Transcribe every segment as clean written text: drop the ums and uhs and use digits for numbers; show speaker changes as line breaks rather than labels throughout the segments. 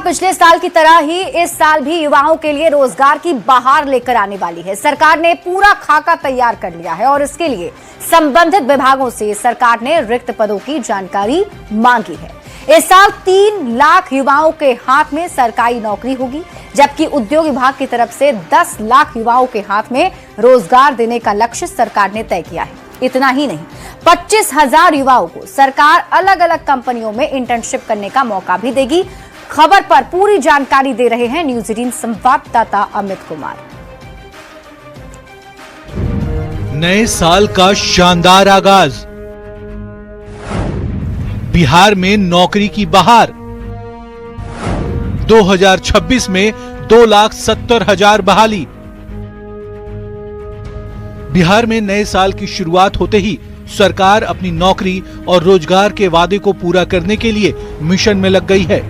पिछले साल की तरह ही इस साल भी युवाओं के लिए रोजगार की बहार लेकर आने वाली है। सरकार ने पूरा खाका तैयार कर लिया है और इसके लिए संबंधित विभागों से सरकार ने रिक्त पदों की जानकारी मांगी है। इस साल 3 लाख युवाओं के हाथ में सरकारी नौकरी होगी, जबकि उद्योग विभाग की तरफ से 10 लाख युवाओं के हाथ में रोजगार देने का लक्ष्य सरकार ने तय किया है। इतना ही नहीं, 25,000 युवाओं को सरकार अलग अलग कंपनियों में इंटर्नशिप करने का मौका भी देगी। खबर पर पूरी जानकारी दे रहे हैं न्यूज 18 संवाददाता अमित कुमार।
नए साल का शानदार आगाज, बिहार में नौकरी की बहार। 2026 में 2,70,000 बहाली। बिहार में नए साल की शुरुआत होते ही सरकार अपनी नौकरी और रोजगार के वादे को पूरा करने के लिए मिशन में लग गई है।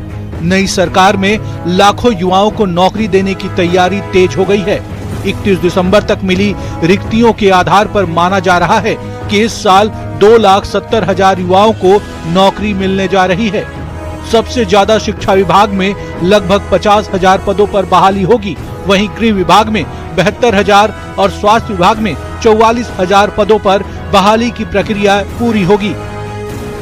नई सरकार में लाखों युवाओं को नौकरी देने की तैयारी तेज हो गई है। 31 दिसंबर तक मिली रिक्तियों के आधार पर माना जा रहा है कि इस साल 2,70,000 युवाओं को नौकरी मिलने जा रही है। सबसे ज्यादा शिक्षा विभाग में लगभग 50,000 पदों पर बहाली होगी। वहीं गृह विभाग में 72,000 और स्वास्थ्य विभाग में 44,000 पदों पर बहाली की प्रक्रिया पूरी होगी।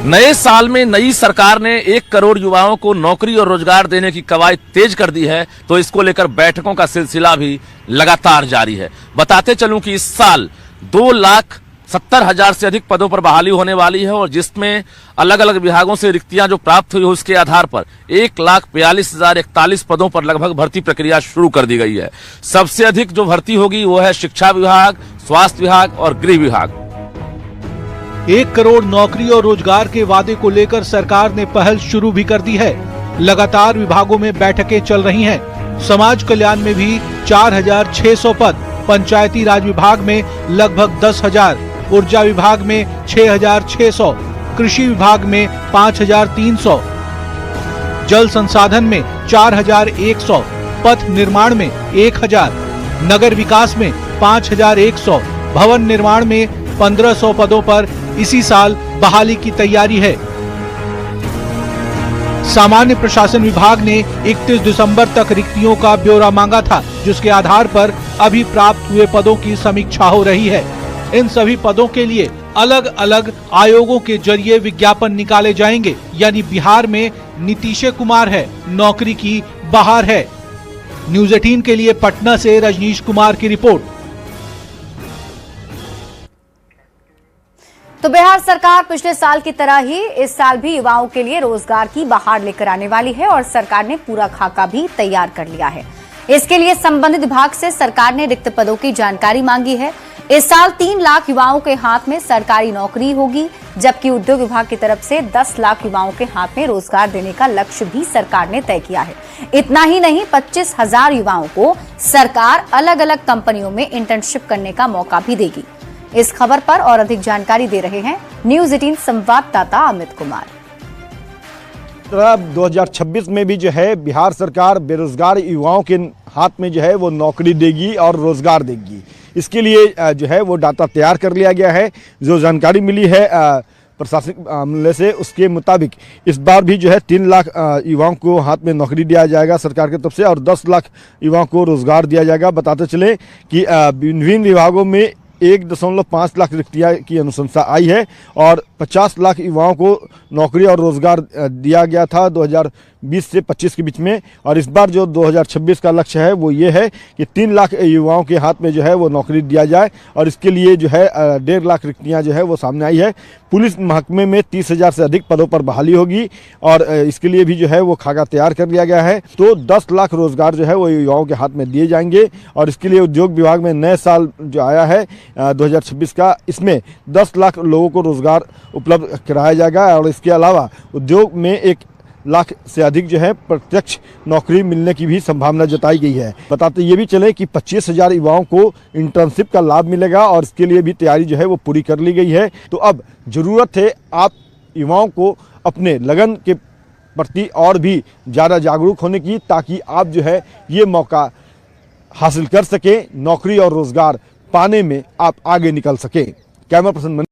नए साल में नई सरकार ने 1 करोड़ युवाओं को नौकरी और रोजगार देने की कवायद तेज कर दी है, तो इसको लेकर बैठकों का सिलसिला भी लगातार जारी है। बताते चलूं कि इस साल 2,70,000 से अधिक पदों पर बहाली होने वाली है और जिसमें अलग अलग विभागों से रिक्तियां जो प्राप्त हुई उसके आधार पर 1,42,041 पदों पर लगभग भर्ती प्रक्रिया शुरू कर दी गई है। सबसे अधिक जो भर्ती होगी वो है शिक्षा विभाग, स्वास्थ्य विभाग और गृह विभाग।
1 करोड़ नौकरी और रोजगार के वादे को लेकर सरकार ने पहल शुरू भी कर दी है। लगातार विभागों में बैठकें चल रही हैं। समाज कल्याण में भी 4,600 पद, पंचायती राज विभाग में लगभग 10,000, ऊर्जा विभाग में 6,600, कृषि विभाग में 5,300, जल संसाधन में 4,100, पथ निर्माण में 1,000, नगर विकास में 5,100, भवन निर्माण में 1,500 पदों पर इसी साल बहाली की तैयारी है। सामान्य प्रशासन विभाग ने 31 दिसंबर तक रिक्तियों का ब्यौरा मांगा था, जिसके आधार पर अभी प्राप्त हुए पदों की समीक्षा हो रही है। इन सभी पदों के लिए अलग अलग आयोगों के जरिए विज्ञापन निकाले जाएंगे। यानी बिहार में नीतीश कुमार है, नौकरी की बहार है। न्यूज 18 के लिए पटना से रजनीश कुमार की रिपोर्ट।
तो बिहार सरकार पिछले साल की तरह ही इस साल भी युवाओं के लिए रोजगार की बहार लेकर आने वाली है और सरकार ने पूरा खाका भी तैयार कर लिया है। इसके लिए संबंधित विभाग से सरकार ने रिक्त पदों की जानकारी मांगी है। इस साल 3 लाख युवाओं के हाथ में सरकारी नौकरी होगी, जबकि उद्योग विभाग की तरफ से 10 लाख युवाओं के हाथ में रोजगार देने का लक्ष्य भी सरकार ने तय किया है। इतना ही नहीं, 25,000 युवाओं को सरकार अलग अलग कंपनियों में इंटर्नशिप करने का मौका भी देगी। इस खबर पर और अधिक जानकारी दे रहे हैं न्यूज 18 संवाददाता अमित कुमार।
2026 में भी जो है बिहार सरकार बेरोजगार युवाओं के हाथ में जो है वो नौकरी देगी और रोजगार देगी। इसके लिए जो है वो डाटा तैयार कर लिया गया है। जो जानकारी मिली है प्रशासनिक मामले से, उसके मुताबिक इस बार भी जो है 3 लाख युवाओं को हाथ में नौकरी दिया जाएगा सरकार की तरफ से और 10 लाख युवाओं को रोजगार दिया जाएगा। बताते चले कि विभिन्न विभागों में 1.5 लाख रिक्तियां की अनुशंसा आई है और 50 लाख युवाओं को नौकरी और रोजगार दिया गया था 2020 से 25 के बीच में। और इस बार जो 2026 का लक्ष्य है वो ये है कि 3 लाख युवाओं के हाथ में जो है वो नौकरी दिया जाए और इसके लिए जो है 1.5 लाख रिक्तियां जो है वो सामने आई है। पुलिस महकमे में 30,000 से अधिक पदों पर बहाली होगी और इसके लिए भी जो है वो खाका तैयार कर लिया गया है। तो 10 लाख रोजगार जो है वो युवाओं के हाथ में दिए जाएंगे और इसके लिए उद्योग विभाग में नए साल जो आया है 2026 का, इसमें 10 लाख लोगों को रोजगार उपलब्ध कराया जाएगा और इसके अलावा उद्योग में 1 लाख से अधिक जो है प्रत्यक्ष नौकरी मिलने की भी संभावना जताई गई है। बताते ये भी चले कि 25,000 युवाओं को इंटर्नशिप का लाभ मिलेगा और इसके लिए भी तैयारी जो है वो पूरी कर ली गई है। तो अब जरूरत है आप युवाओं को अपने लगन के प्रति और भी ज़्यादा जागरूक होने की, ताकि आप जो है ये मौका हासिल कर सकें, नौकरी और रोजगार पाने में आप आगे निकल सकें। Camera person